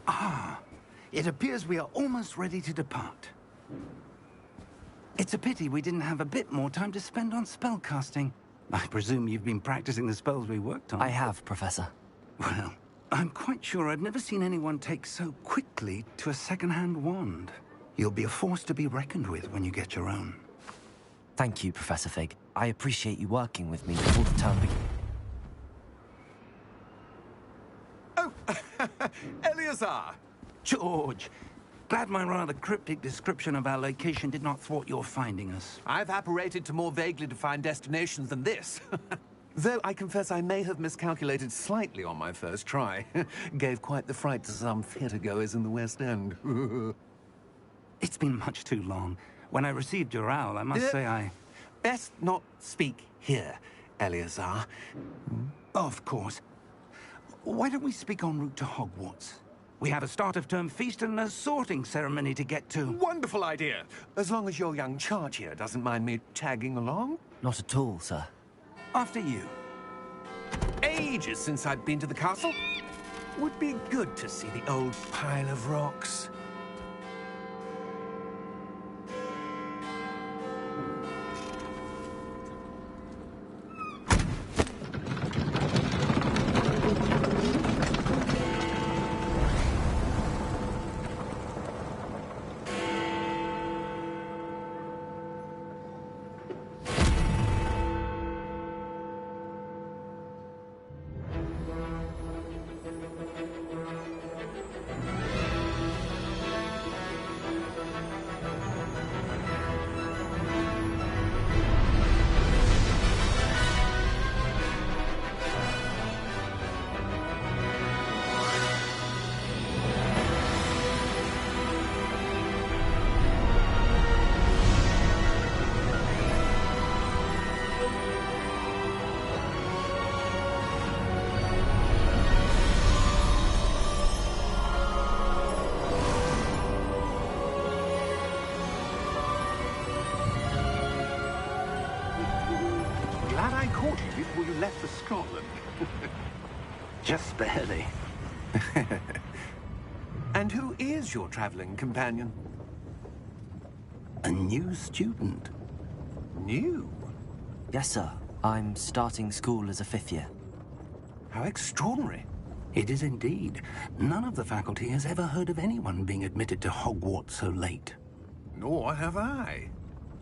Ah, it appears we are almost ready to depart. It's a pity we didn't have a bit more time to spend on spellcasting. I presume you've been practicing the spells we worked on. I have, Professor. Well, I'm quite sure I've never seen anyone take so quickly to a second-hand wand. You'll be a force to be reckoned with when you get your own. Thank you, Professor Fig. I appreciate you working with me before the term begins. Oh, Eleazar! George, glad my rather cryptic description of our location did not thwart your finding us. I've apparated to more vaguely defined destinations than this. Though I confess I may have miscalculated slightly on my first try. Gave quite the fright to some theatre-goers in the West End. It's been much too long. When I received your owl, I must say I... Best not speak here, Eleazar. Of course. Why don't we speak en route to Hogwarts? We have a start-of-term feast and a sorting ceremony to get to. Wonderful idea! As long as your young charge here doesn't mind me tagging along. Not at all, sir. After you. Ages since I'd been to the castle. Would be good to see the old pile of rocks. Glad I caught you before you left for Scotland. Just barely. And who is your traveling companion? A new student. New? Yes, sir. I'm starting school as a 5th year. How extraordinary. It is indeed. None of the faculty has ever heard of anyone being admitted to Hogwarts so late. Nor have I.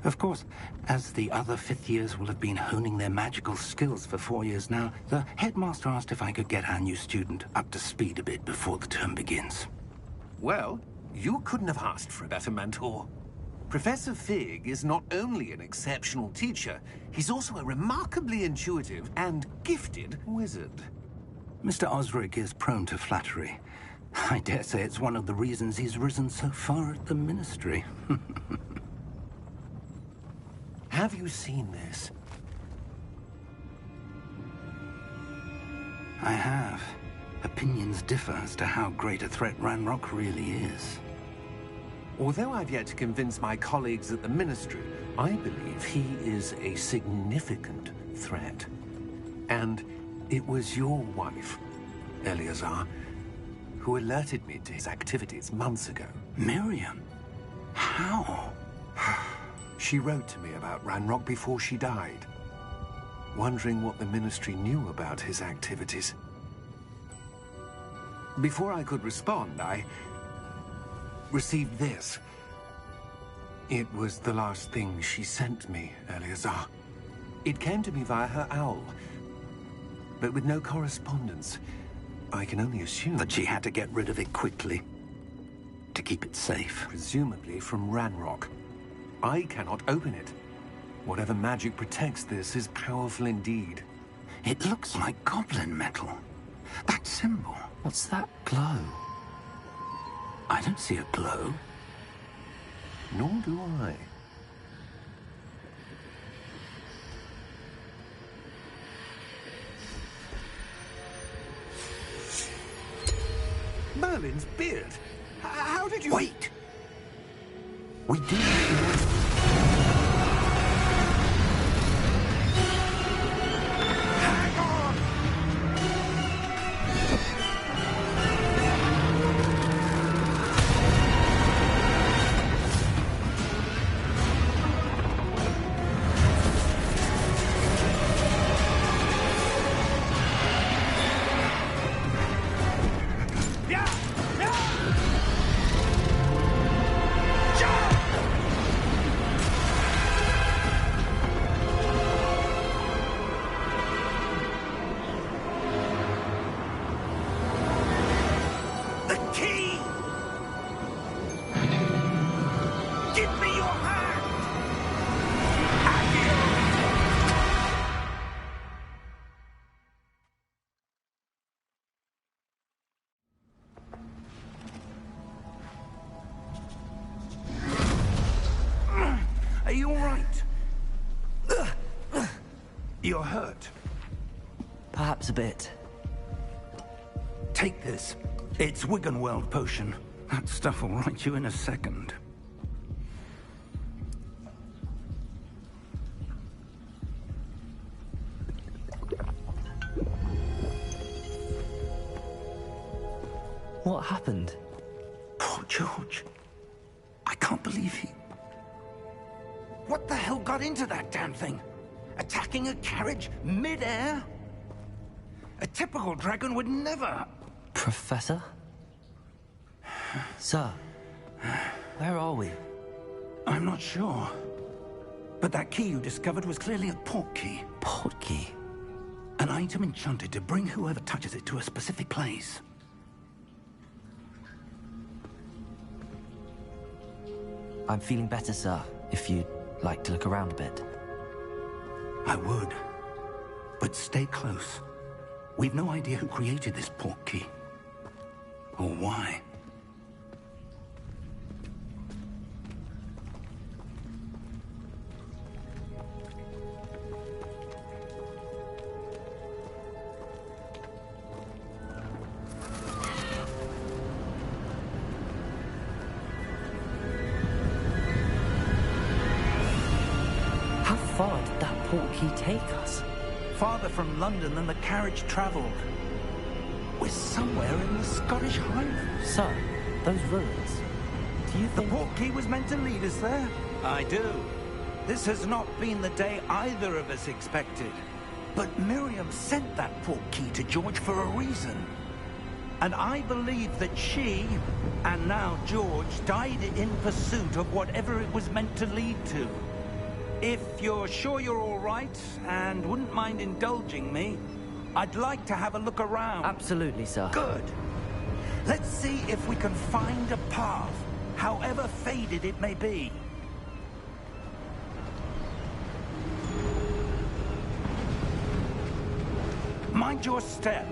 Of course, as the other 5th years will have been honing their magical skills for 4 years now, the headmaster asked if I could get our new student up to speed a bit before the term begins. Well, you couldn't have asked for a better mentor. Professor Fig is not only an exceptional teacher, he's also a remarkably intuitive and gifted wizard. Mr. Osric is prone to flattery. I dare say it's one of the reasons he's risen so far at the Ministry. Have you seen this? I have. Opinions differ as to how great a threat Ranrock really is. Although I've yet to convince my colleagues at the Ministry, I believe he is a significant threat. And it was your wife, Eleazar, who alerted me to his activities months ago. Miriam? How? She wrote to me about Ranrock before she died, wondering what the Ministry knew about his activities. Before I could respond, I received this. It was the last thing she sent me, Eleazar. It came to me via her owl, but with no correspondence. I can only assume that she had to get rid of it quickly, to keep it safe. Presumably from Ranrock. I cannot open it. Whatever magic protects this is powerful indeed. It looks like goblin metal. That symbol. What's that glow? I don't see a glow. Nor do I. Merlin's beard. How did you... Wait! We do... Hang on! You're hurt. Perhaps a bit. Take this. It's Wiggenweld potion. That stuff will right you in a second. What happened? Poor George. I can't believe he... What the hell got into that damn thing? Attacking a carriage mid-air? A typical dragon would never... Professor? Sir, where are we? I'm not sure. But that key you discovered was clearly a port key. Port key? An item enchanted to bring whoever touches it to a specific place. I'm feeling better, sir, if you'd like to look around a bit. I would. But stay close. We've no idea who created this port key. Or why. How far did that port key take us? Farther from London than the carriage travelled. We're somewhere in the Scottish Highlands. Sir, those ruins. Do you The think... port key was meant to lead us there? I do. This has not been the day either of us expected. But Miriam sent that port key to George for a reason. And I believe that she, and now George, died in pursuit of whatever it was meant to lead to. If you're sure you're all right, and wouldn't mind indulging me, I'd like to have a look around. Absolutely, sir. Good. Let's see if we can find a path, however faded it may be. Mind your step.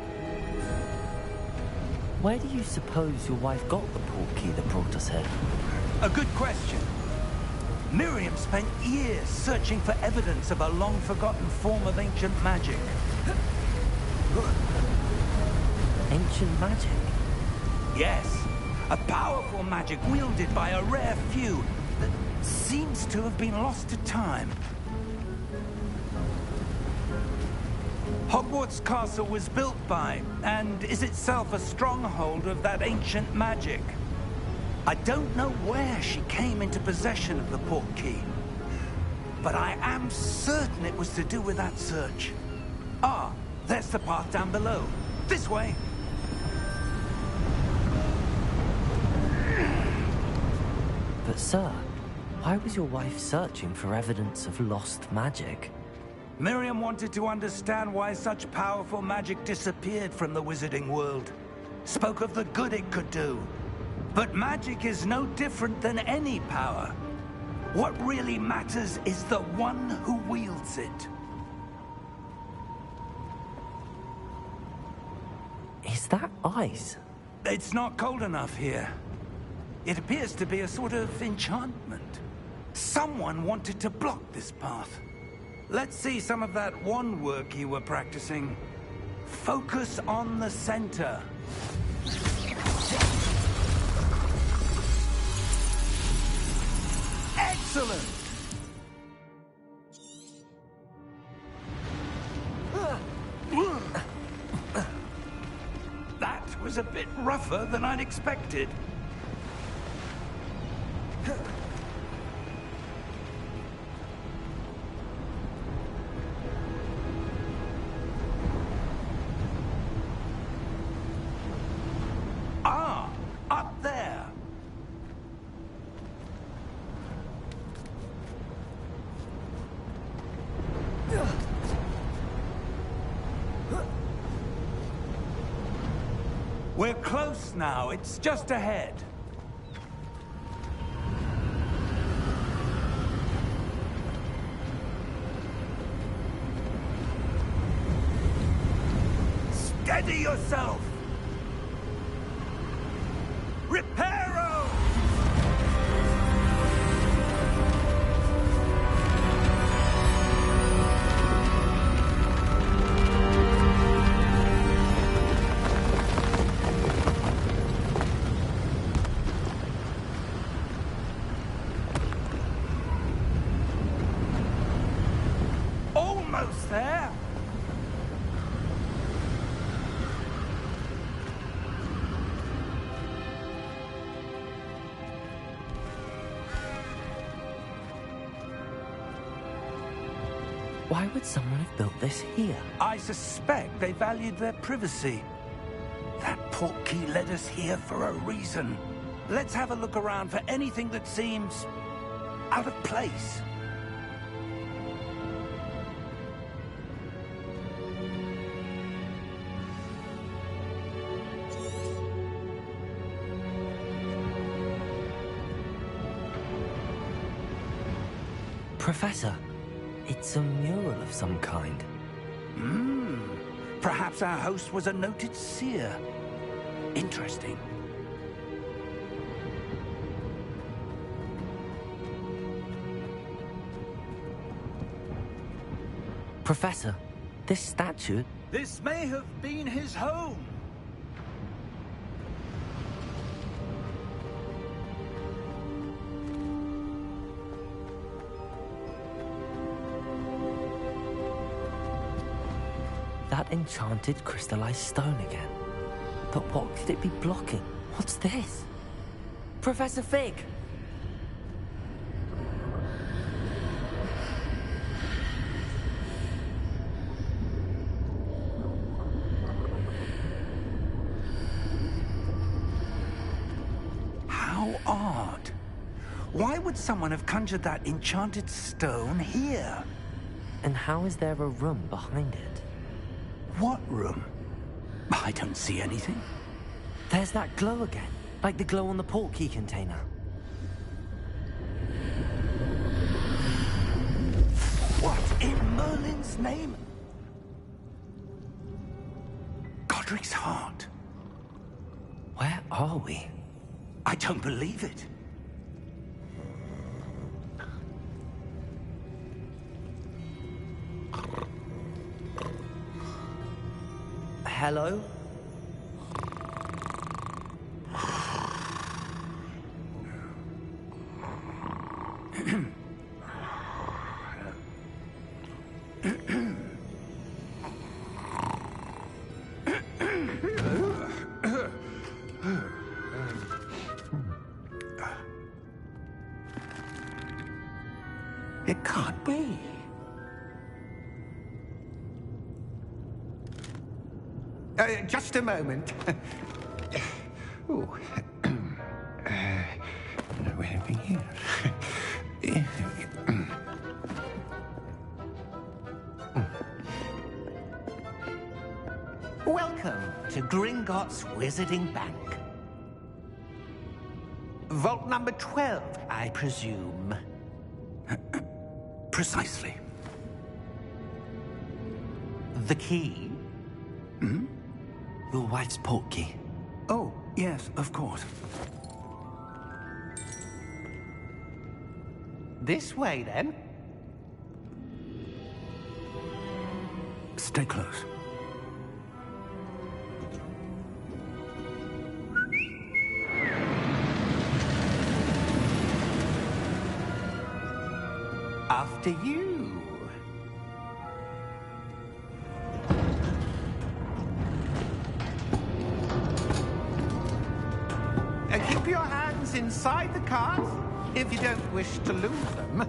Where do you suppose your wife got the port key that brought us here? A good question. Miriam spent years searching for evidence of a long-forgotten form of ancient magic. Ancient magic? Yes, a powerful magic wielded by a rare few that seems to have been lost to time. Hogwarts Castle was built by, and is itself a stronghold of that ancient magic. I don't know where she came into possession of the port key, but I am certain it was to do with that search. Ah, there's the path down below. This way. But sir, why was your wife searching for evidence of lost magic? Miriam wanted to understand why such powerful magic disappeared from the wizarding world. Spoke of the good it could do. But magic is no different than any power. What really matters is the one who wields it. Is that ice? It's not cold enough here. It appears to be a sort of enchantment. Someone wanted to block this path. Let's see some of that wand work you were practicing. Focus on the center. Excellent! That was a bit rougher than I'd expected. Ah, up there. We're close now. It's just ahead. Steady yourself! Reparo! Why would someone have built this here? I suspect they valued their privacy. That portkey led us here for a reason. Let's have a look around for anything that seems out of place. Professor, it's a mural of some kind. Perhaps our host was a noted seer. Interesting. Professor, this statue... This may have been his home. That enchanted crystallized stone again. But what could it be blocking? What's this? Professor Fig! How odd. Why would someone have conjured that enchanted stone here? And how is there a room behind it? What room? I don't see anything. There's that glow again, like the glow on the portkey container. What in Merlin's name? Godric's heart. Where are we? I don't believe it. Hello? It can't be. Just a moment. Ooh. Where are we here? Welcome to Gringotts Wizarding Bank. Vault number 12, I presume. Precisely. The key? Your wife's portkey. Oh, yes, of course. This way, then. Stay close. After you. Keep your hands inside the cart if you don't wish to lose them.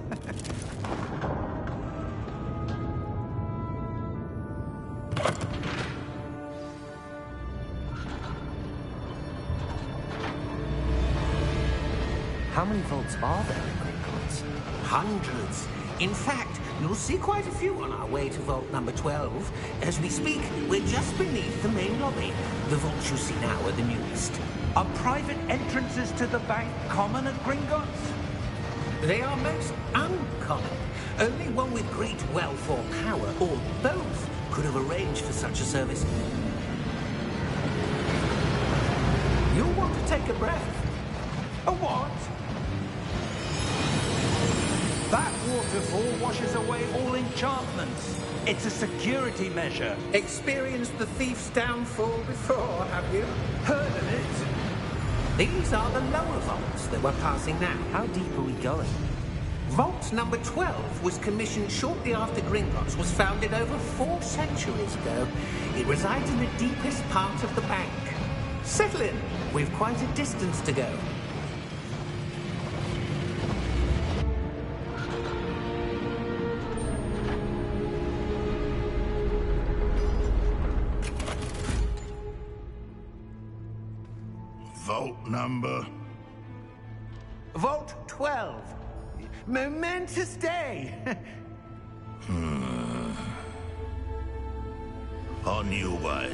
How many vaults are there in Gringotts? Hundreds. In fact, you'll see quite a few on our way to vault number 12. As we speak, we're just beneath the main lobby. The vaults you see now are the newest. Are private entrances to the bank common at Gringotts? They are most uncommon. Only one with great wealth or power, or both, could have arranged for such a service. You'll want to take a breath. A what? That waterfall washes away all enchantments. It's a security measure. Experienced the thief's downfall before, have you? Heard of it? These are the lower vaults that we're passing now. How deep are we going? Vault number 12 was commissioned shortly after Gringotts was founded over 4 centuries ago. It resides in the deepest part of the bank. Settle in. We've quite a distance to go. Vault number? Vault 12. Momentous day. On your way.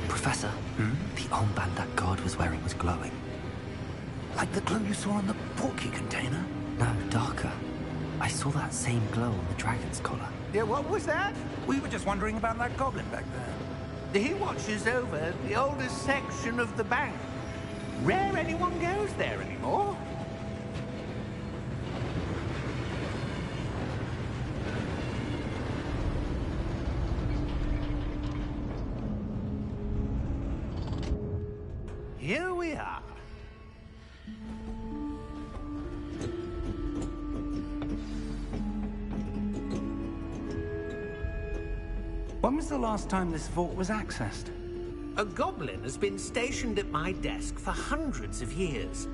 Professor, the armband that guard was wearing was glowing. Like the glow you saw on the porky container? No, darker. I saw that same glow on the dragon's collar. Yeah, what was that? We were just wondering about that goblin back there. He watches over the oldest section of the bank. Rare anyone goes there anymore. Here we are. When was the last time this vault was accessed? A goblin has been stationed at my desk for hundreds of years.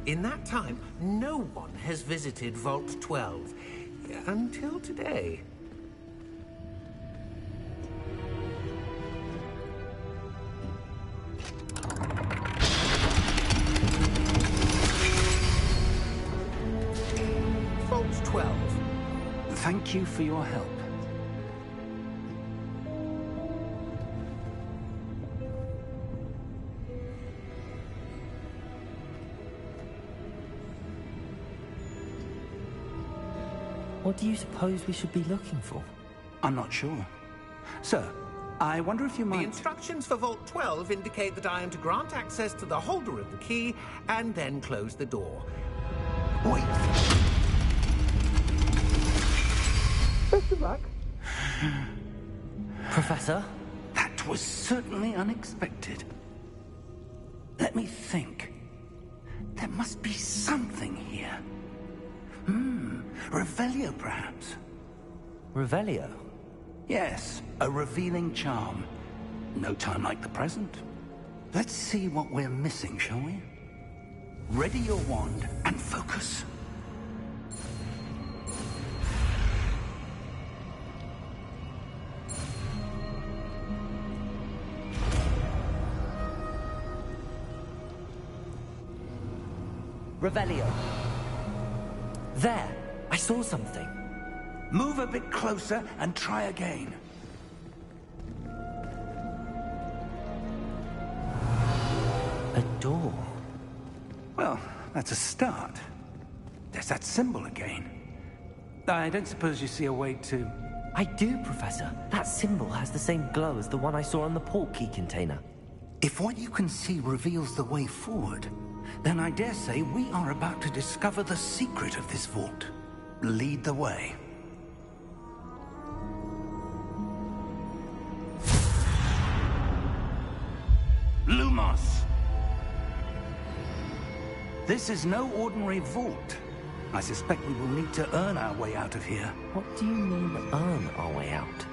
In that time, no one has visited Vault 12. Until today. Vault 12. Thank you for your help. What do you suppose we should be looking for? I'm not sure. Sir, I wonder if you The might... instructions for Vault 12 indicate that I am to grant access to the holder of the key and then close the door. Wait! Best of luck. Professor? That was certainly unexpected. Let me think. There must be something here. Revelio, perhaps? Revelio? Yes, a revealing charm. No time like the present. Let's see what we're missing, shall we? Ready your wand and focus. Revelio. There! I saw something. Move a bit closer and try again. A door. Well, that's a start. There's that symbol again. I don't suppose you see a way to... I do, Professor. That symbol has the same glow as the one I saw on the port key container. If what you can see reveals the way forward, then I dare say we are about to discover the secret of this vault. Lead the way. Lumos! This is no ordinary vault. I suspect we will need to earn our way out of here. What do you mean, earn our way out?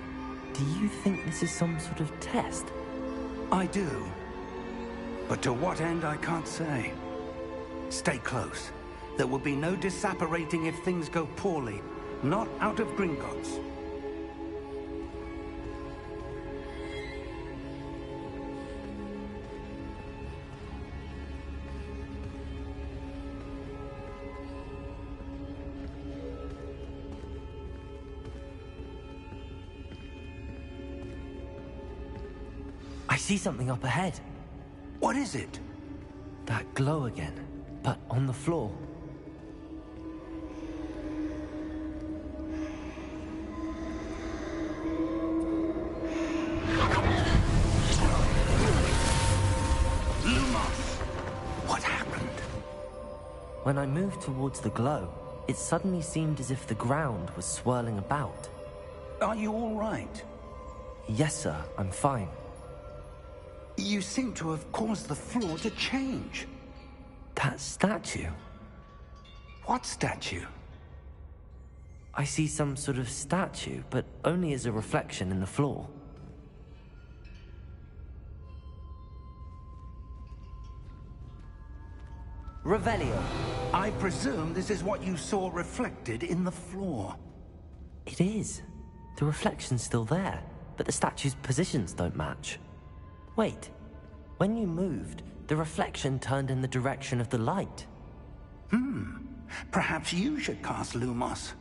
Do you think this is some sort of test? I do. But to what end, I can't say. Stay close. There will be no disapparating if things go poorly. Not out of Gringotts. I see something up ahead. What is it? That glow again, but on the floor. Lumos! What happened? When I moved towards the glow, it suddenly seemed as if the ground was swirling about. Are you all right? Yes, sir, I'm fine. You seem to have caused the floor to change. That statue? What statue? I see some sort of statue, but only as a reflection in the floor. Revelio. I presume this is what you saw reflected in the floor. It is. The reflection's still there, but the statue's positions don't match. Wait. When you moved, the reflection turned in the direction of the light. Perhaps you should cast Lumos.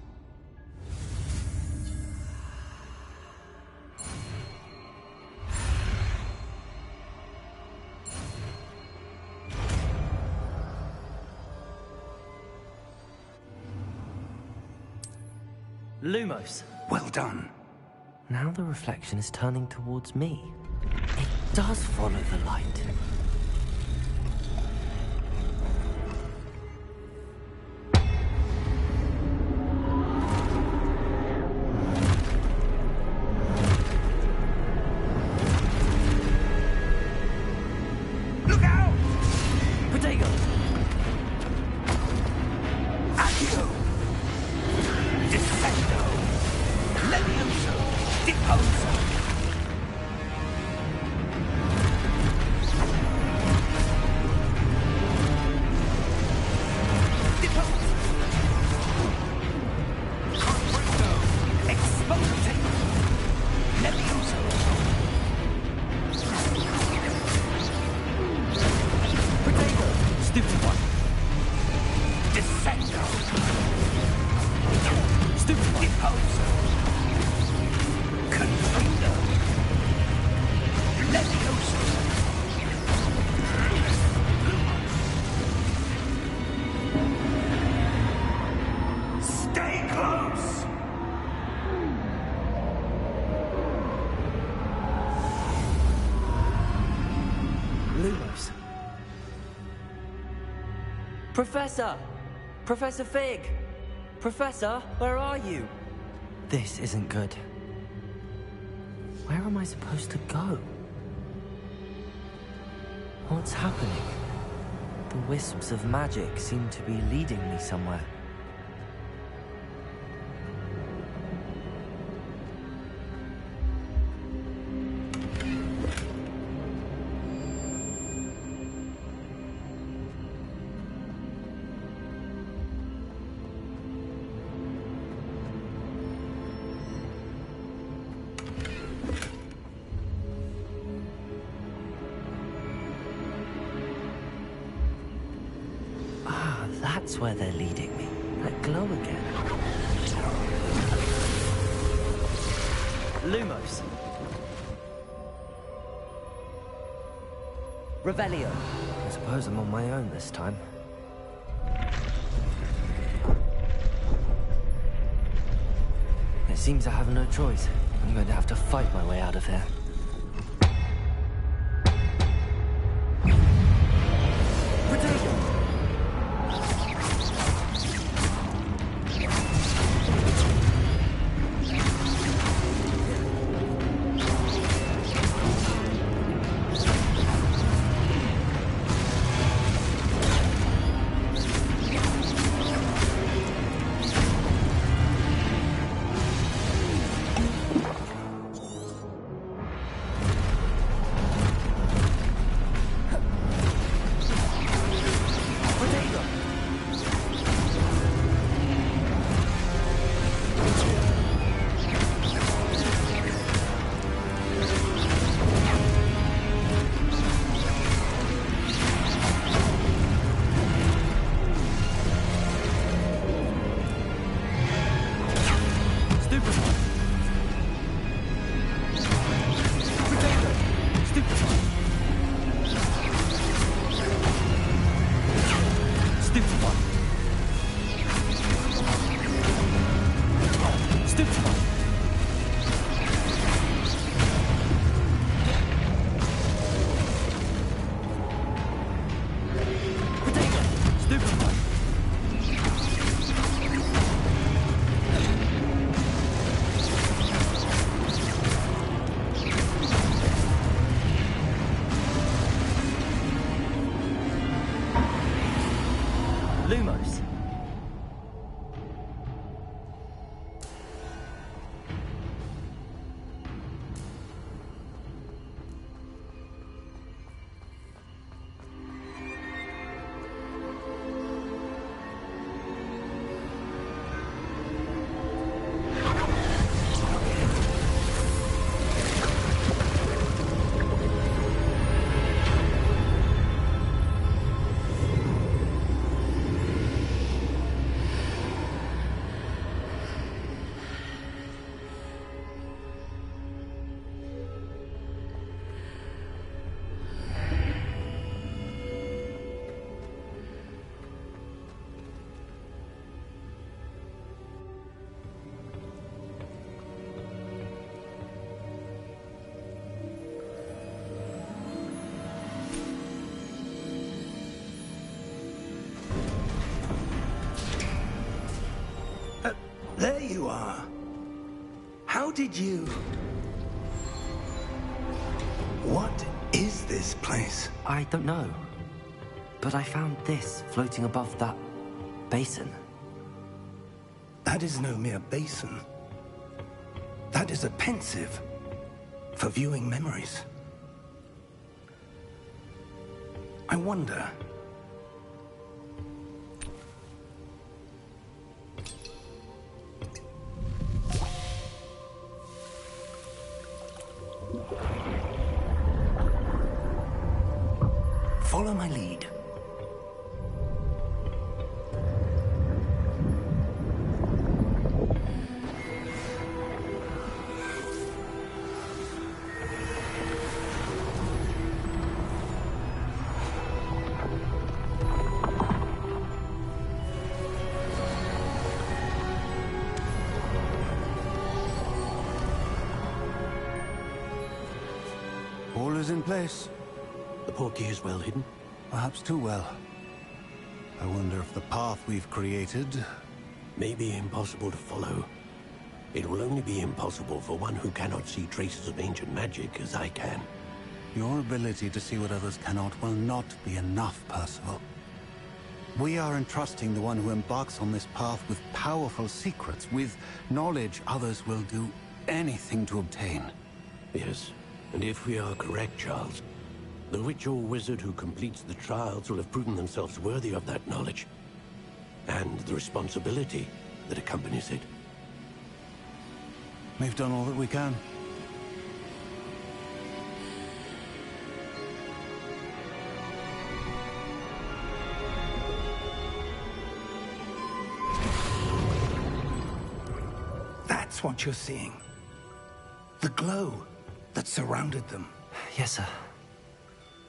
Lumos. Well done. Now the reflection is turning towards me. It does follow the light. Look out! Protego! Accio! Descendo! Levioso! Deposo! Deposo! Comprendo! Expose! Levioso! Protego! Stupid one. Descendo! Stupid one. Deposo! Comprendo! Levioso! Stay close! Lumos. Professor! Professor Fig! Professor, where are you? This isn't good. Where am I supposed to go? What's happening? The wisps of magic seem to be leading me somewhere. That's where they're leading me. That glow again. Lumos. Revelio. I suppose I'm on my own this time. It seems I have no choice. I'm going to have to fight my way out of here. you are. How did you... What is this place? I don't know. But I found this floating above that basin. That is no mere basin. That is a pensive for viewing memories. I wonder... Follow my lead. All is in place. The portkey is well hidden. Perhaps too well. I wonder if the path we've created... May be impossible to follow. It will only be impossible for one who cannot see traces of ancient magic as I can. Your ability to see what others cannot will not be enough, Percival. We are entrusting the one who embarks on this path with powerful secrets, with knowledge others will do anything to obtain. Yes, and if we are correct, Charles, the witch or wizard who completes the trials will have proven themselves worthy of that knowledge, and the responsibility that accompanies it. We've done all that we can. That's what you're seeing. The glow that surrounded them. Yes, sir.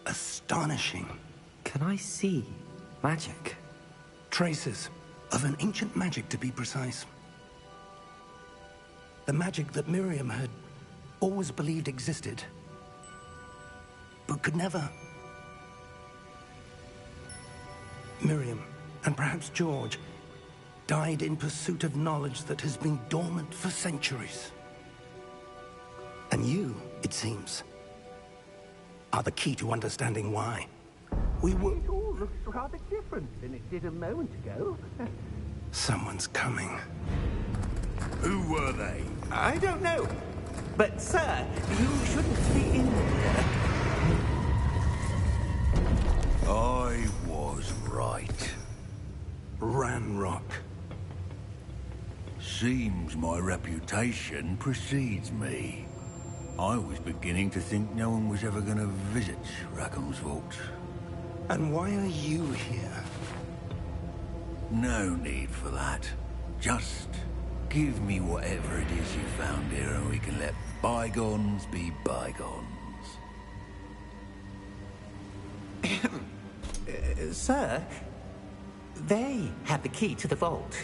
Astonishing. Can I see magic? Traces of an ancient magic, to be precise. The magic that Miriam had always believed existed, but could never. Miriam, and perhaps George, died in pursuit of knowledge that has been dormant for centuries. And you, it seems, are the key to understanding why. We were... It all looks rather different than it did a moment ago. Someone's coming. Who were they? I don't know. But, sir, you shouldn't be in here. I was right. Ranrock. Seems my reputation precedes me. I was beginning to think no one was ever going to visit Rackham's vault. And why are you here? No need for that. Just give me whatever it is you found here and we can let bygones be bygones. Sir, they have the key to the vault.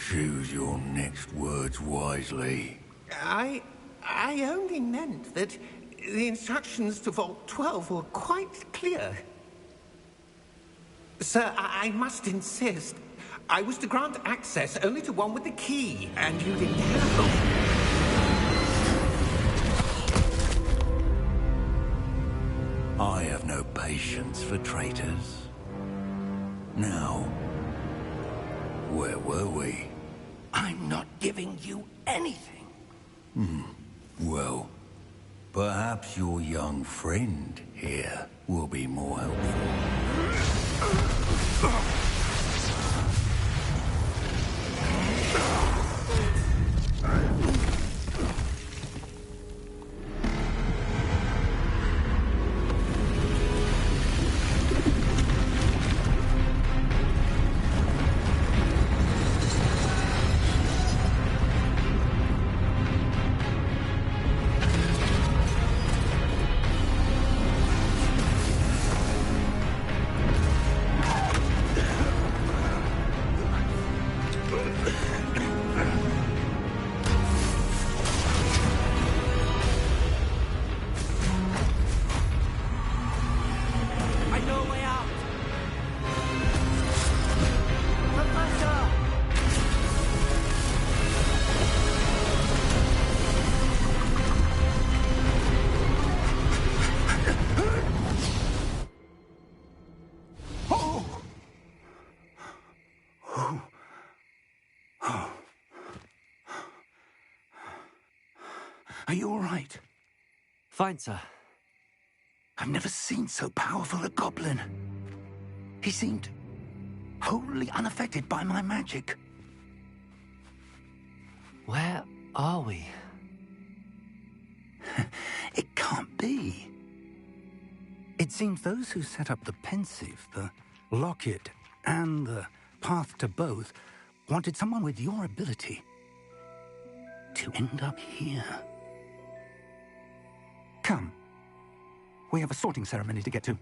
Choose your next words wisely. I only meant that the instructions to Vault 12 were quite clear. Sir, I must insist. I was to grant access only to one with the key, and you didn't have. I have no patience for traitors. Now, where were we? I'm not giving you anything. Well, perhaps your young friend here will be more helpful. Are you all right? Fine, sir. I've never seen so powerful a goblin. He seemed wholly unaffected by my magic. Where are we? It can't be. It seems those who set up the pensive, the locket, and the path to both wanted someone with your ability to end up here. Come. We have a sorting ceremony to get to.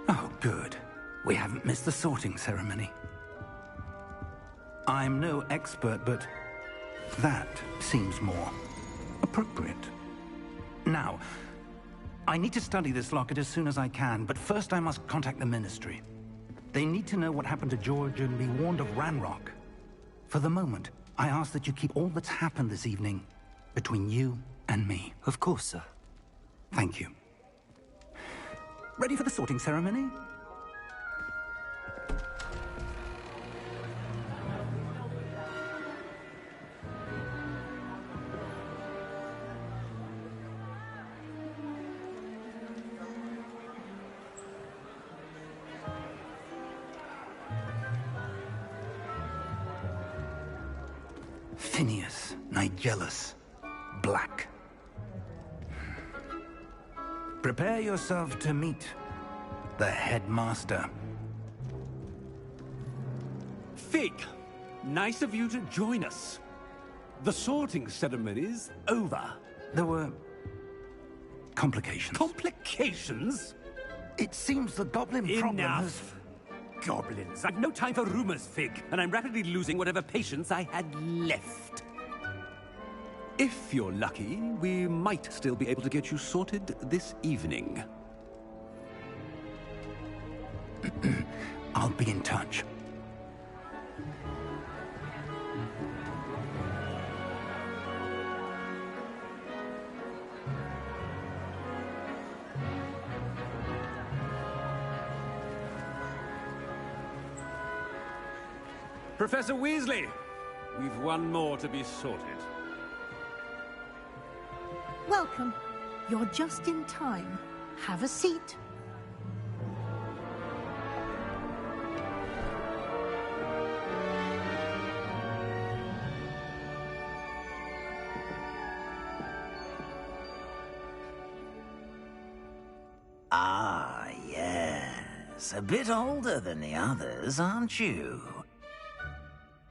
Oh, good. We haven't missed the sorting ceremony. I'm no expert, but that seems more appropriate. Now, I need to study this locket as soon as I can, but first I must contact the Ministry. They need to know what happened to George and be warned of Ranrock. For the moment, I ask that you keep all that's happened this evening between you and me. Of course, sir. Thank you. Ready for the sorting ceremony? Phineas, Nigellus, Black. Prepare yourself to meet the headmaster. Fig, nice of you to join us. The sorting ceremony's over. There were complications. Complications? It seems the goblin problem has... Enough! Goblins. I've no time for rumors, Fig, and I'm rapidly losing whatever patience I had left. If you're lucky, we might still be able to get you sorted this evening. I'll be in touch. Professor Weasley, we've one more to be sorted. Welcome. You're just in time. Have a seat. Ah, yes. A bit older than the others, aren't you?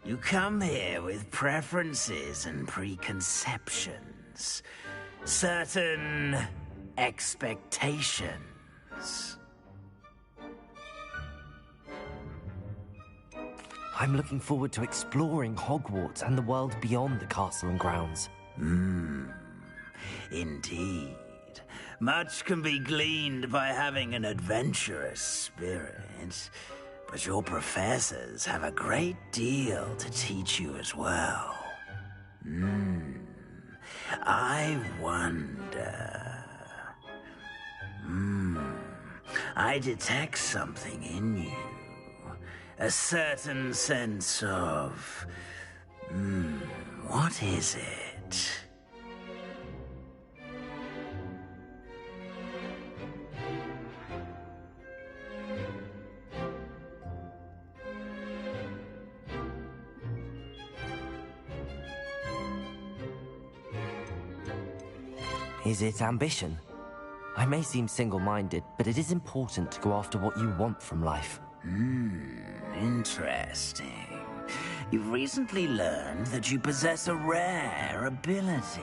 You come here with preferences and preconceptions. Certain expectations. I'm looking forward to exploring Hogwarts and the world beyond the castle and grounds. Indeed. Much can be gleaned by having an adventurous spirit, but your professors have a great deal to teach you as well. I wonder... I detect something in you. A certain sense of... what is it? Is it ambition? I may seem single-minded, but it is important to go after what you want from life. Interesting. You've recently learned that you possess a rare ability.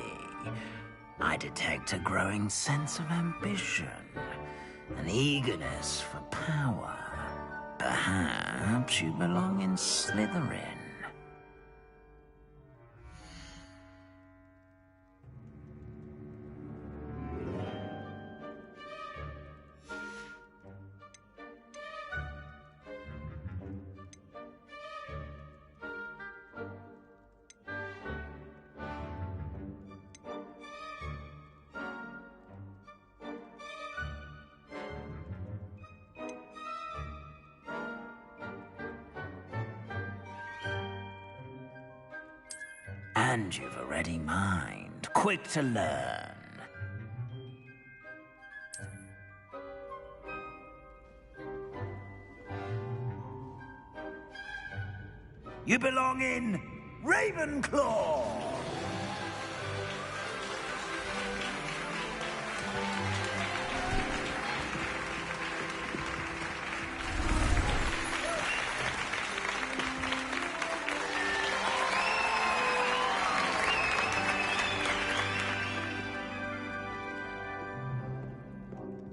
I detect a growing sense of ambition, an eagerness for power. Perhaps you belong in Slytherin. And you've a ready mind, quick to learn. You belong in Ravenclaw!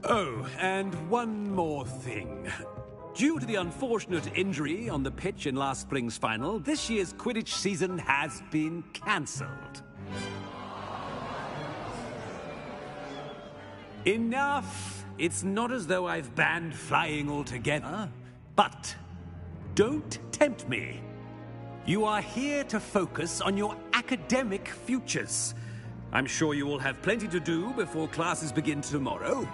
Oh, and one more thing. Due to the unfortunate injury on the pitch in last spring's final, this year's Quidditch season has been cancelled. Enough! It's not as though I've banned flying altogether. But don't tempt me. You are here to focus on your academic futures. I'm sure you will have plenty to do before classes begin tomorrow.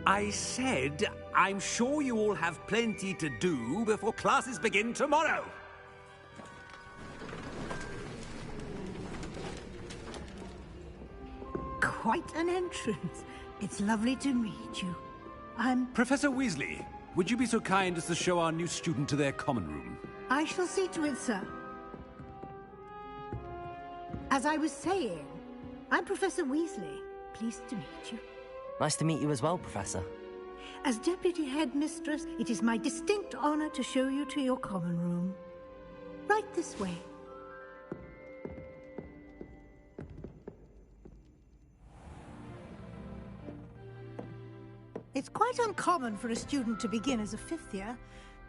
I said, I'm sure you all have plenty to do before classes begin tomorrow. Quite an entrance. It's lovely to meet you. I'm... Professor Weasley, would you be so kind as to show our new student to their common room? I shall see to it, sir. As I was saying, I'm Professor Weasley. Pleased to meet you. Nice to meet you as well, Professor. As Deputy Headmistress, it is my distinct honor to show you to your common room. Right this way. It's quite uncommon for a student to begin as a fifth year.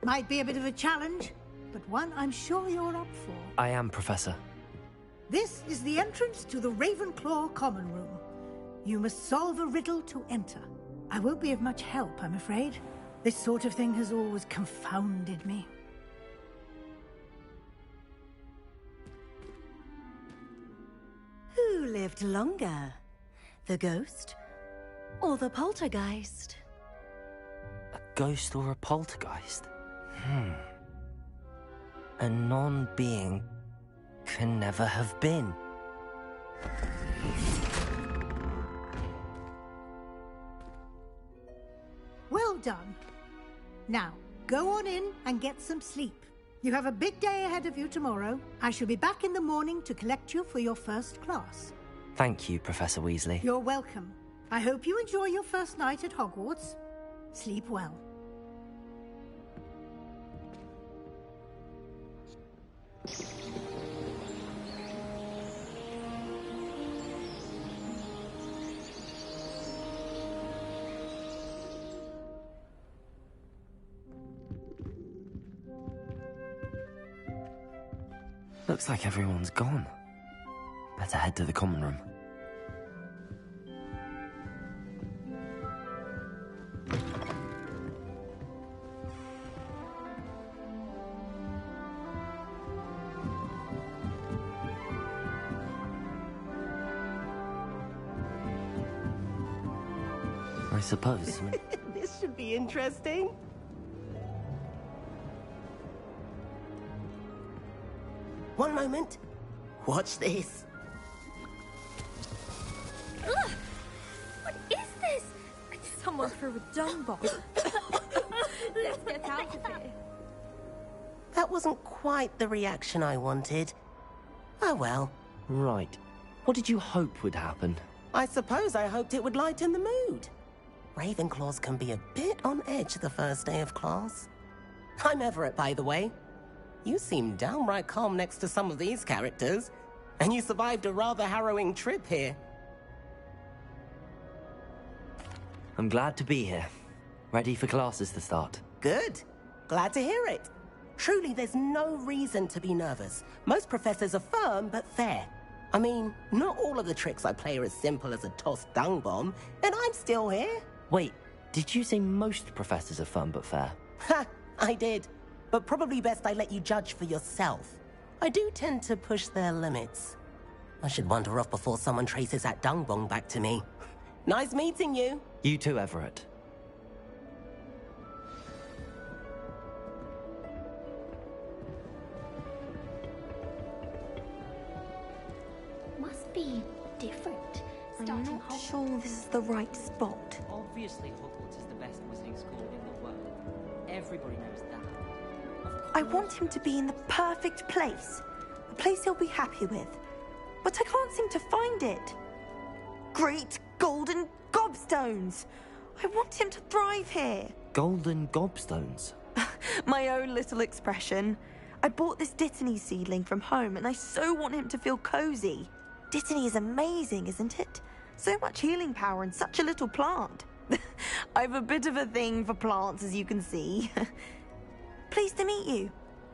Might be a bit of a challenge, but one I'm sure you're up for. I am, Professor. This is the entrance to the Ravenclaw common room. You must solve a riddle to enter. I won't be of much help, I'm afraid. This sort of thing has always confounded me. Who lived longer? The ghost or the poltergeist? A ghost or a poltergeist? A non-being can never have been. Well done. Now, go on in and get some sleep. You have a big day ahead of you tomorrow. I shall be back in the morning to collect you for your first class. Thank you, Professor Weasley. You're welcome. I hope you enjoy your first night at Hogwarts. Sleep well. Looks like everyone's gone. Better head to the common room. I suppose. This should be interesting. One moment. Watch this. Ugh! What is this? Someone threw a dung bomb. Let's get out of here. That wasn't quite the reaction I wanted. Oh well. Right. What did you hope would happen? I suppose I hoped it would lighten the mood. Ravenclaws can be a bit on edge the first day of class. I'm Everett, by the way. You seem downright calm next to some of these characters, and you survived a rather harrowing trip here. I'm glad to be here. Ready for classes to start. Good. Glad to hear it. Truly, there's no reason to be nervous. Most professors are firm but fair. I mean, not all of the tricks I play are as simple as a tossed dung bomb, and I'm still here. Wait, did you say most professors are fun but fair? Ha! I did. But probably best I let you judge for yourself. I do tend to push their limits. I should wander off before someone traces that dung bomb back to me. Nice meeting you. You too, Everett. Must be different. I'm not sure this is the right spot. Obviously, Hogwarts is the best wizarding school in the world. Everybody knows that. I want him to be in the perfect place. A place he'll be happy with. But I can't seem to find it. Great golden gobstones! I want him to thrive here. Golden gobstones? My own little expression. I bought this Dittany seedling from home and I so want him to feel cozy. Dittany is amazing, isn't it? So much healing power in such a little plant. I've a bit of a thing for plants, as you can see. Pleased to meet you.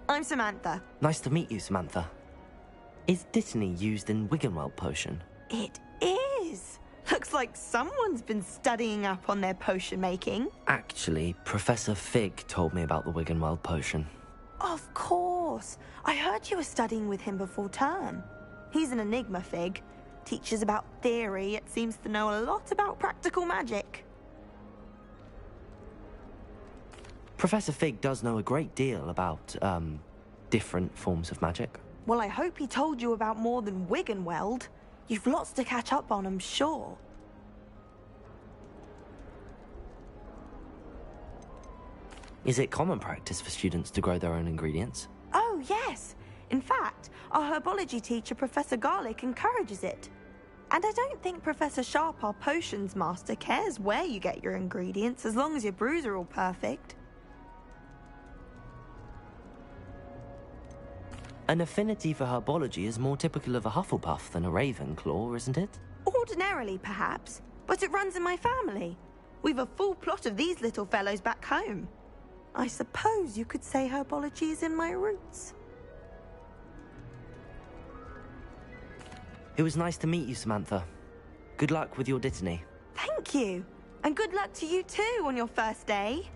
I'm Samantha. Nice to meet you, Samantha. Is Dittany used in Wiggenweld potion? It is. Looks like someone's been studying up on their potion making. Actually, Professor Fig told me about the Wiggenweld potion. Of course. I heard you were studying with him before term. He's an enigma, Fig. Teaches about theory, yet seems to know a lot about practical magic. Professor Fig does know a great deal about, different forms of magic. Well, I hope he told you about more than Wiggenweld. You've lots to catch up on, I'm sure. Is it common practice for students to grow their own ingredients? Oh, yes. In fact, our herbology teacher, Professor Garlick, encourages it. And I don't think Professor Sharp, our potions master, cares where you get your ingredients, as long as your brews are all perfect. An affinity for herbology is more typical of a Hufflepuff than a Ravenclaw, isn't it? Ordinarily, perhaps, but it runs in my family. We've a full plot of these little fellows back home. I suppose you could say herbology is in my roots. It was nice to meet you, Samantha. Good luck with your Dittany. Thank you. And good luck to you too on your first day.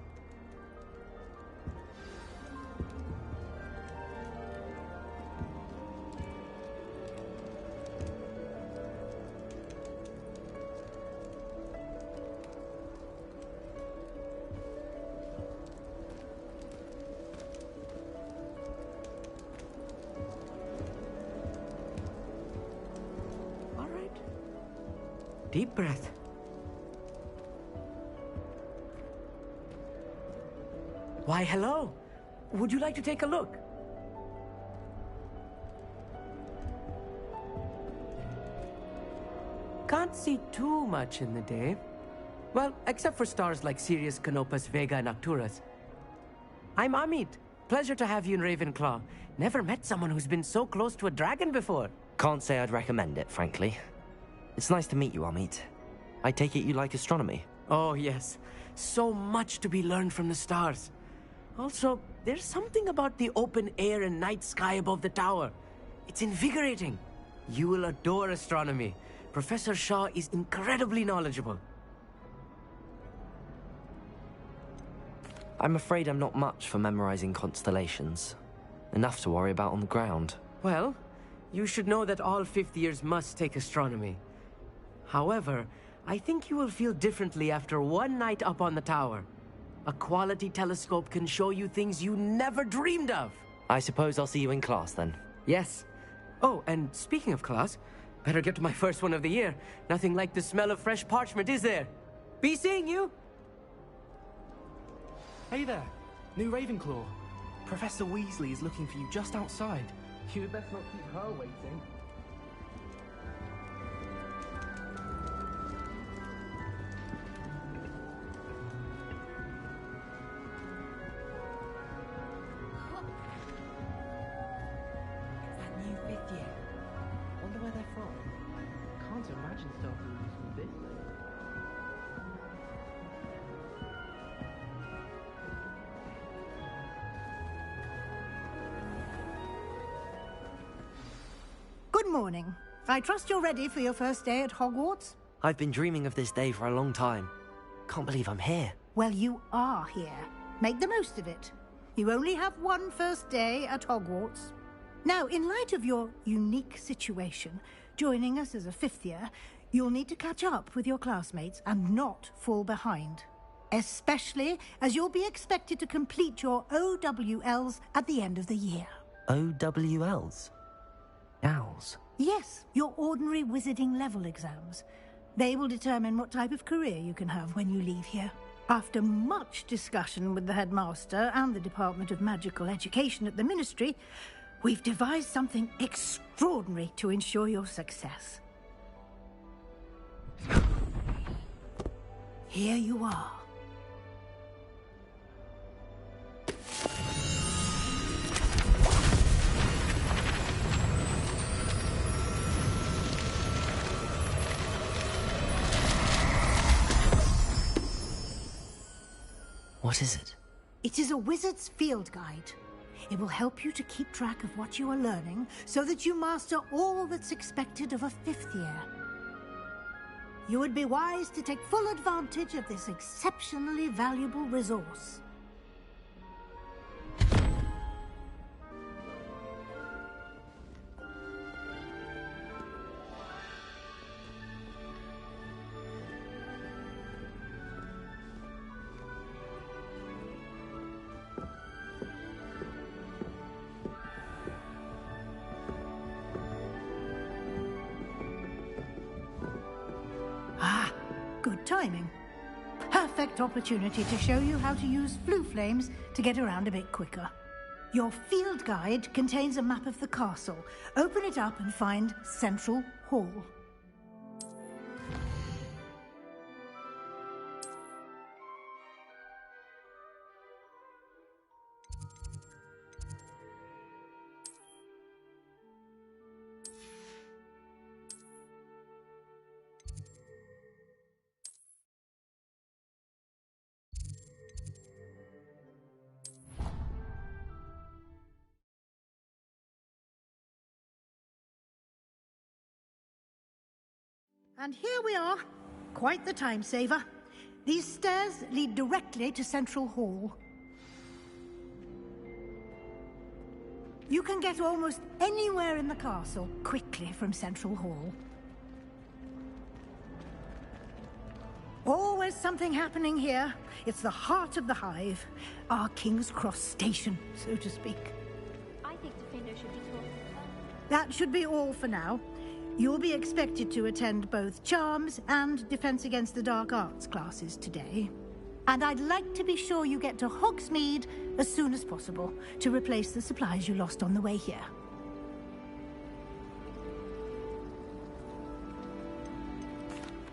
Deep breath. Why, hello. Would you like to take a look? Can't see too much in the day. Well, except for stars like Sirius, Canopus, Vega, and Arcturus. I'm Amit. Pleasure to have you in Ravenclaw. Never met someone who's been so close to a dragon before. Can't say I'd recommend it, frankly. It's nice to meet you, Amit. I take it you like astronomy? Oh, yes. So much to be learned from the stars. Also, there's something about the open air and night sky above the tower. It's invigorating. You will adore astronomy. Professor Shaw is incredibly knowledgeable. I'm afraid I'm not much for memorizing constellations. Enough to worry about on the ground. Well, you should know that all fifth years must take astronomy. However, I think you will feel differently after one night up on the tower. A quality telescope can show you things you never dreamed of. I suppose I'll see you in class then. Yes. Oh, and speaking of class, better get to my first one of the year. Nothing like the smell of fresh parchment, is there? Be seeing you! Hey there, new Ravenclaw. Professor Weasley is looking for you just outside. You had best not keep her waiting. morning. I trust you're ready for your first day at Hogwarts? I've been dreaming of this day for a long time. Can't believe I'm here. Well, you are here. Make the most of it. You only have one first day at Hogwarts. Now, in light of your unique situation, joining us as a fifth year, you'll need to catch up with your classmates and not fall behind. Especially as you'll be expected to complete your OWLs at the end of the year. OWLs? Owls? Yes, your ordinary wizarding level exams. They will determine what type of career you can have when you leave here. After much discussion with the headmaster and the Department of Magical Education at the Ministry, we've devised something extraordinary to ensure your success. Here you are. What is it? It is a wizard's field guide. It will help you to keep track of what you are learning so that you master all that's expected of a fifth year. You would be wise to take full advantage of this exceptionally valuable resource. Good timing. Perfect opportunity to show you how to use flue flames to get around a bit quicker. Your field guide contains a map of the castle. Open it up and find Central Hall. And here we are. Quite the time saver. These stairs lead directly to Central Hall. You can get almost anywhere in the castle quickly from Central Hall. Always something happening here. It's the heart of the Hive. Our King's Cross station, so to speak. I think Defender should be taught. That should be all for now. You'll be expected to attend both Charms and Defense Against the Dark Arts classes today. And I'd like to be sure you get to Hogsmeade as soon as possible to replace the supplies you lost on the way here.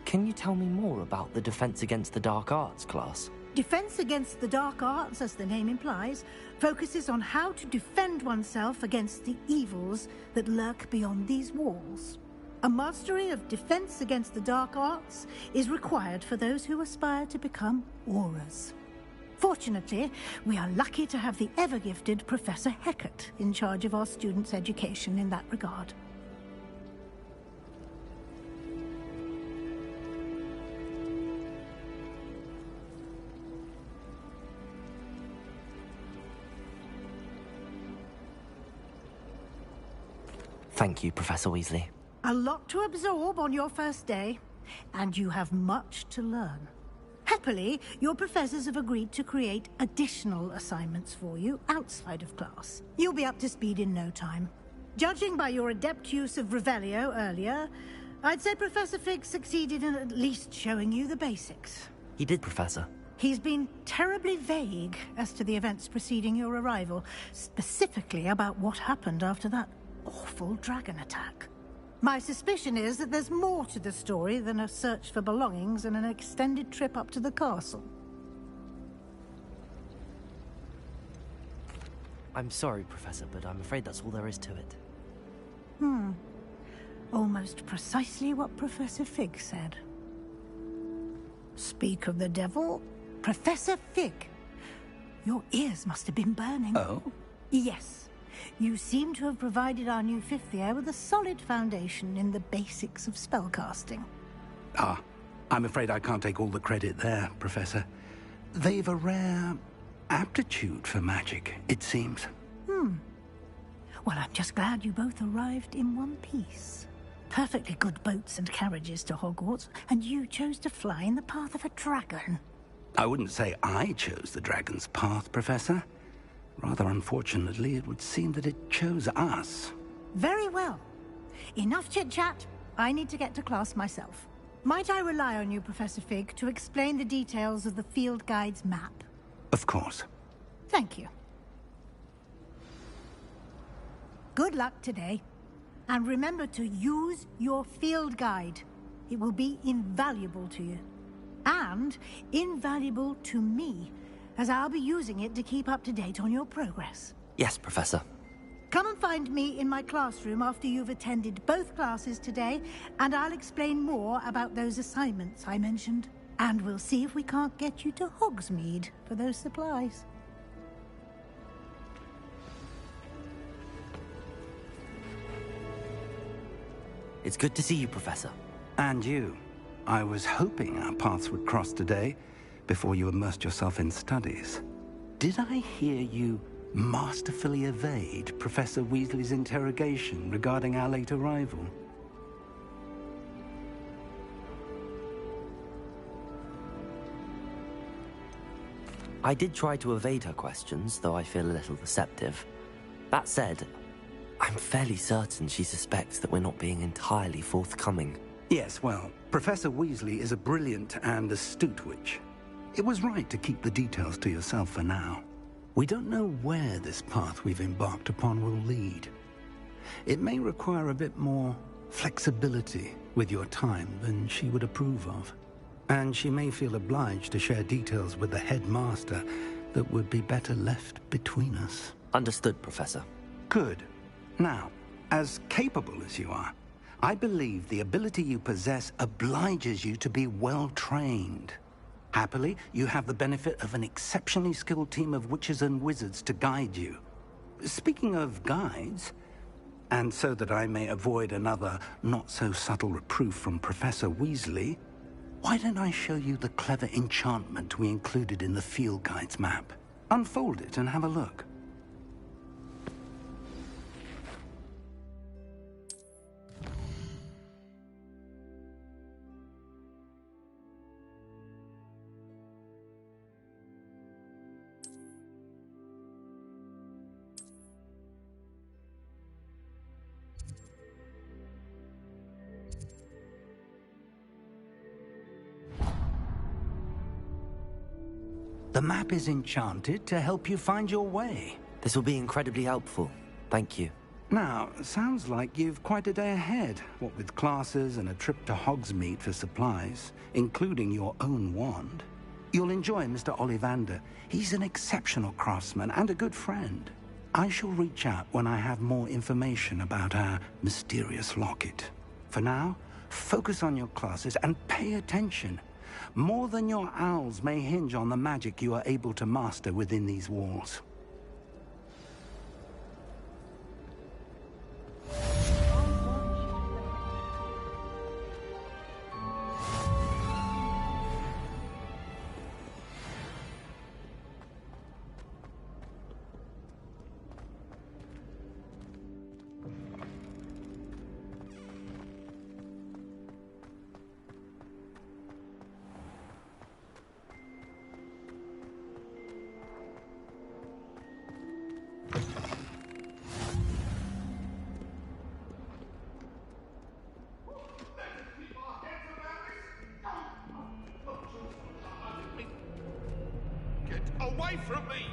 Can you tell me more about the Defense Against the Dark Arts class? Defense Against the Dark Arts, as the name implies, focuses on how to defend oneself against the evils that lurk beyond these walls. A mastery of Defense Against the Dark Arts is required for those who aspire to become Aurors. Fortunately, we are lucky to have the ever-gifted Professor Hecat in charge of our students' education in that regard. Thank you, Professor Weasley. A lot to absorb on your first day, and you have much to learn. Happily, your professors have agreed to create additional assignments for you outside of class. You'll be up to speed in no time. Judging by your adept use of Revelio earlier, I'd say Professor Fig succeeded in at least showing you the basics. He did, Professor. He's been terribly vague as to the events preceding your arrival, specifically about what happened after that awful dragon attack. My suspicion is that there's more to the story than a search for belongings and an extended trip up to the castle. I'm sorry, Professor, but I'm afraid that's all there is to it. Almost precisely what Professor Fig said. Speak of the devil, Professor Fig. Your ears must have been burning. Oh? Yes. You seem to have provided our new fifth year with a solid foundation in the basics of spellcasting. Ah, I'm afraid I can't take all the credit there, Professor. They've a rare aptitude for magic, it seems. Well, I'm just glad you both arrived in one piece. Perfectly good boats and carriages to Hogwarts, and you chose to fly in the path of a dragon. I wouldn't say I chose the dragon's path, Professor. Rather unfortunately, it would seem that it chose us. Very well. Enough chit-chat. I need to get to class myself. Might I rely on you, Professor Fig, to explain the details of the field guide's map? Of course. Thank you. Good luck today. And remember to use your field guide. It will be invaluable to you. And invaluable to me, as I'll be using it to keep up to date on your progress. Yes, Professor. Come and find me in my classroom after you've attended both classes today, and I'll explain more about those assignments I mentioned. And we'll see if we can't get you to Hogsmeade for those supplies. It's good to see you, Professor. And you. I was hoping our paths would cross today, before you immersed yourself in studies. Did I hear you masterfully evade Professor Weasley's interrogation regarding our late arrival? I did try to evade her questions, though I feel a little deceptive. That said, I'm fairly certain she suspects that we're not being entirely forthcoming. Yes, well, Professor Weasley is a brilliant and astute witch. It was right to keep the details to yourself for now. We don't know where this path we've embarked upon will lead. It may require a bit more flexibility with your time than she would approve of. And she may feel obliged to share details with the headmaster that would be better left between us. Understood, Professor. Good. Now, as capable as you are, I believe the ability you possess obliges you to be well-trained. Happily, you have the benefit of an exceptionally skilled team of witches and wizards to guide you. Speaking of guides, and so that I may avoid another not-so-subtle reproof from Professor Weasley, why don't I show you the clever enchantment we included in the field guide's map? Unfold it and have a look. The map is enchanted to help you find your way. This will be incredibly helpful. Thank you. Now, sounds like you've quite a day ahead, what with classes and a trip to Hogsmeade for supplies, including your own wand. You'll enjoy Mr. Ollivander. He's an exceptional craftsman and a good friend. I shall reach out when I have more information about our mysterious locket. For now, focus on your classes and pay attention. More than your owls may hinge on the magic you are able to master within these walls. Away from me!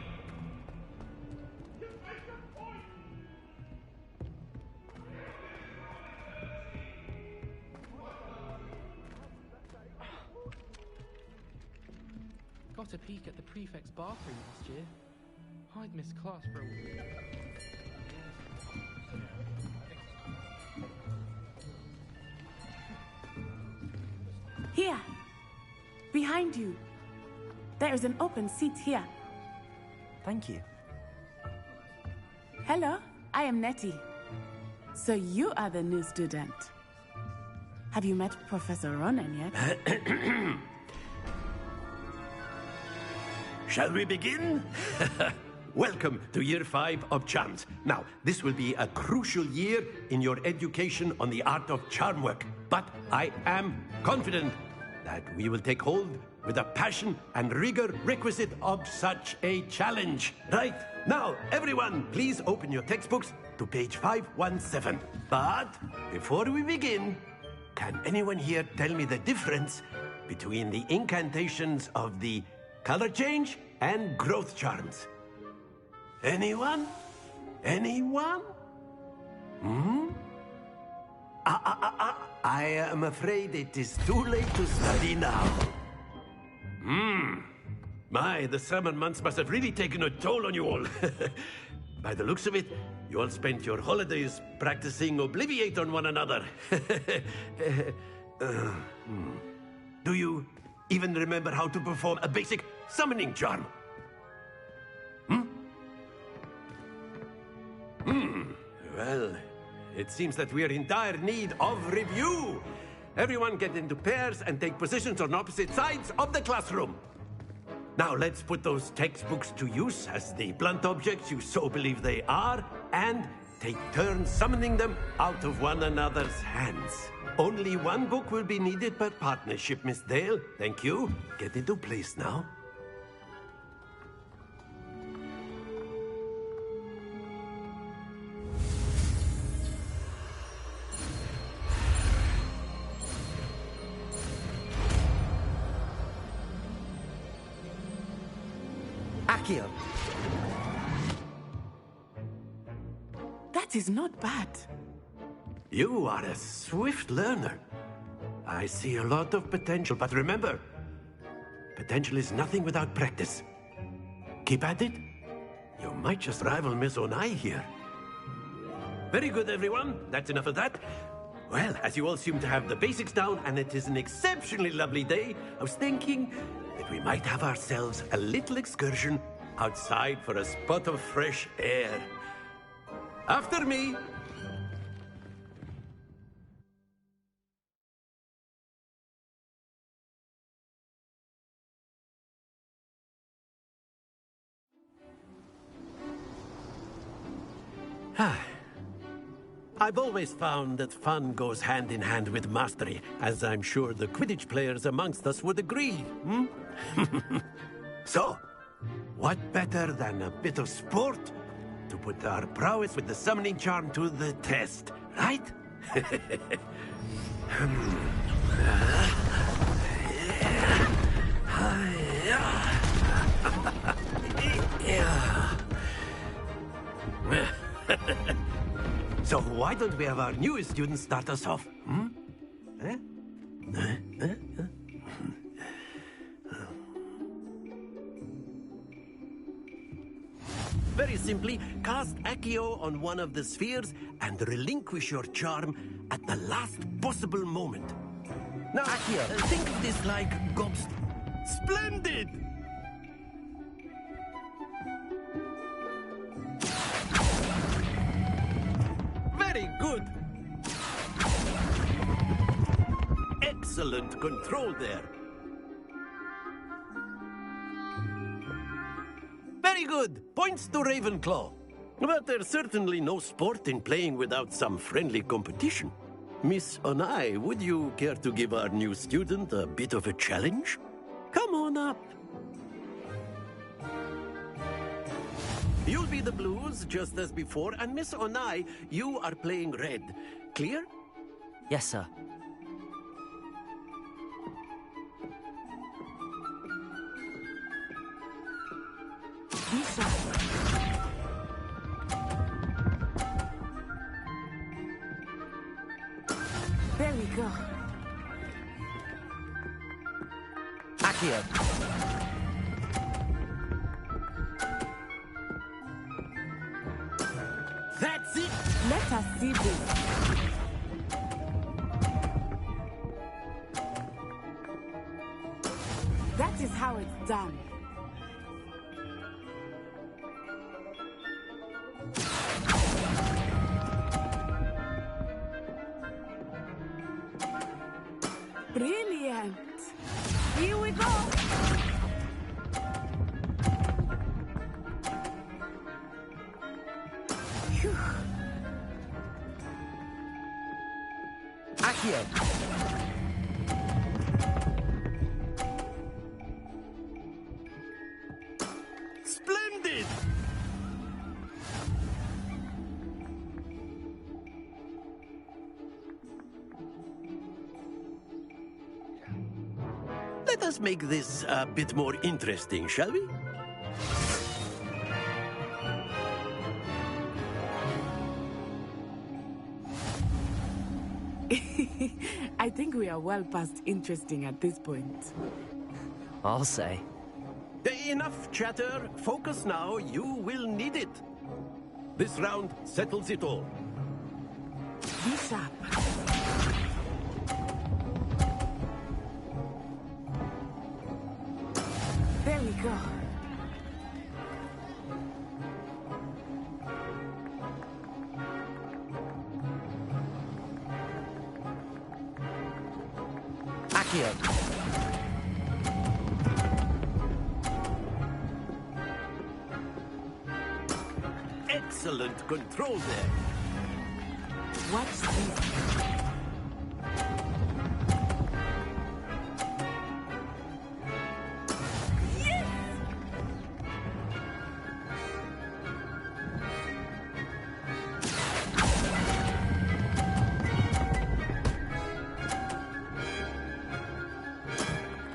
Got a peek at the prefect's bathroom last year. I'd missed class for a week. Here! Behind you! There is an open seat here. Thank you. Hello? I am Nettie. So you are the new student. Have you met Professor Ronan yet? Shall we begin? Welcome to Year 5 of Charms. Now, this will be a crucial year in your education on the art of charm work. But I am confident that we will take hold with the passion and rigor requisite of such a challenge. Right, now, everyone, please open your textbooks to page 517. But before we begin, can anyone here tell me the difference between the incantations of the color change and growth charms? Anyone? Anyone? I am afraid it is too late to study now. My, the summer months must have really taken a toll on you all. By the looks of it, you all spent your holidays practicing Obliviate on one another. Do you even remember how to perform a basic summoning charm? Well, it seems that we are in dire need of review. Everyone get into pairs and take positions on opposite sides of the classroom. Now let's put those textbooks to use as the blunt objects you so believe they are, and take turns summoning them out of one another's hands. Only one book will be needed per partnership, Miss Dale. Thank you. Get into place now. Accio. That is not bad. You are a swift learner. I see a lot of potential, but remember, potential is nothing without practice. Keep at it. You might just rival Miss Onai here. Very good, everyone. That's enough of that. Well, as you all seem to have the basics down, and it is an exceptionally lovely day, I was thinking that we might have ourselves a little excursion outside for a spot of fresh air. After me. I've always found that fun goes hand in hand with mastery, as I'm sure the Quidditch players amongst us would agree. So, what better than a bit of sport to put our prowess with the summoning charm to the test, right? So why don't we have our newest student start us off? Very simply, cast Accio on one of the spheres and relinquish your charm at the last possible moment. Now, Accio, think of this like gobs... Splendid! Very good. Excellent control there. Very good. Points to Ravenclaw. But there's certainly no sport in playing without some friendly competition. Miss Onai, would you care to give our new student a bit of a challenge? Come on up. You'll be the blues, just as before, and Miss Onai, you are playing red. Clear? Yes, sir. Lisa. There we go. Accio. That's it. Let us see this. That is how it's done. student. Here we go. Phew. Accio! Splendid! Let us make this a bit more interesting, shall we? I think we are well past interesting at this point. I'll say. Enough chatter. Focus now. You will need it. This round settles it all. Be sharp. There we go. Accio! Excellent control there. Watch this.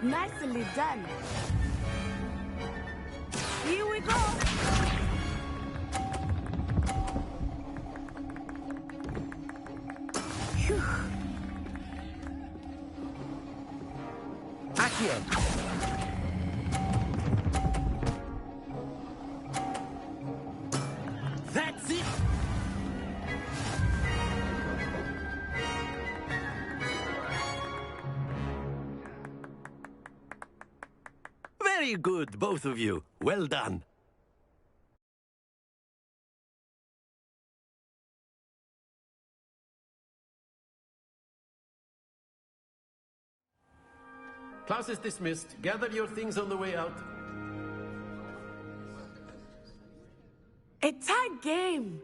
Nicely done. Here we go. Phew. Accio! That's it! Very good, both of you. Well done. Class is dismissed. Gather your things on the way out. A tight game.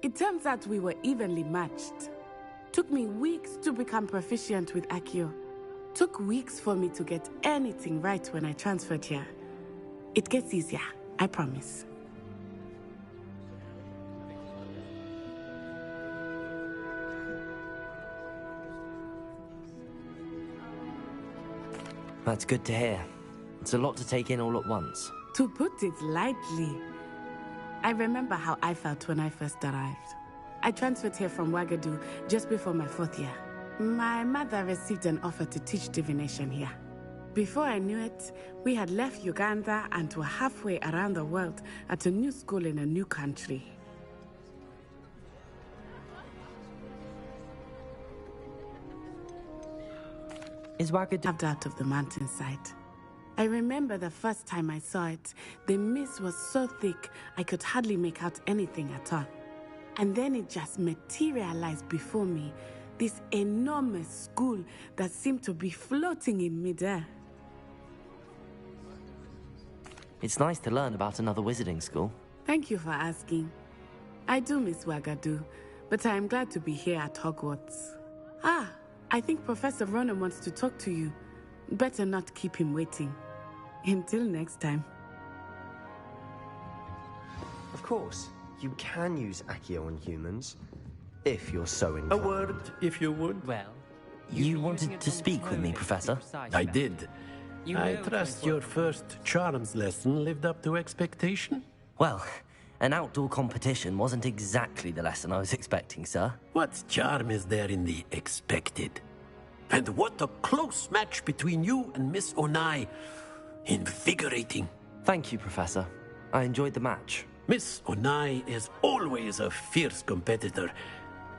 It turns out we were evenly matched. Took me weeks to become proficient with Accio. Took weeks for me to get anything right when I transferred here. It gets easier, I promise. That's good to hear. It's a lot to take in all at once. To put it lightly, I remember how I felt when I first arrived. I transferred here from Ouagadougou just before my 4th year. My mother received an offer to teach divination here. Before I knew it, we had left Uganda and were halfway around the world at a new school in a new country. Is Ouagadougou carved out of the mountainside? I remember the first time I saw it, the mist was so thick I could hardly make out anything at all. And then it just materialized before me, this enormous school that seemed to be floating in midair. It's nice to learn about another wizarding school. Thank you for asking. I do miss Ouagadougou, but I am glad to be here at Hogwarts. Ah, I think Professor Ronan wants to talk to you. Better not keep him waiting. Until next time. Of course, you can use Accio on humans, if you're so inclined. A word, if you would. Well, you wanted to speak with me, Professor? I did. I trust your first charms lesson lived up to expectation? Well, an outdoor competition wasn't exactly the lesson I was expecting, sir. What charm is there in the expected? And what a close match between you and Miss Onai. Invigorating. Thank you, Professor. I enjoyed the match. Miss Onai is always a fierce competitor,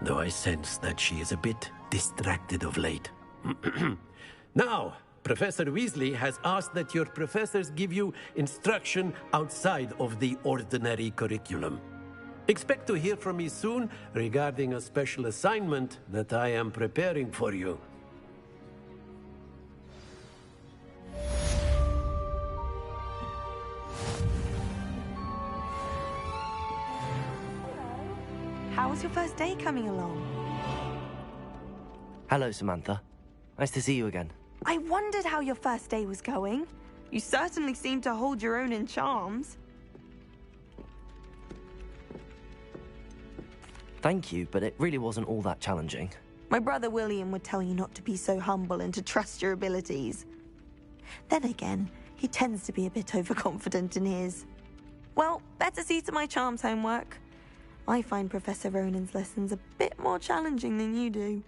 though I sense that she is a bit distracted of late. Now, Professor Weasley has asked that your professors give you instruction outside of the ordinary curriculum. Expect to hear from me soon regarding a special assignment that I am preparing for you. how's your first day coming along? Hello, Samantha. Nice to see you again. I wondered how your first day was going. You certainly seem to hold your own in charms. Thank you, but it really wasn't all that challenging. My brother William would tell you not to be so humble and to trust your abilities. Then again, he tends to be a bit overconfident in his. Well, better see to my charms homework. I find Professor Ronan's lessons a bit more challenging than you do.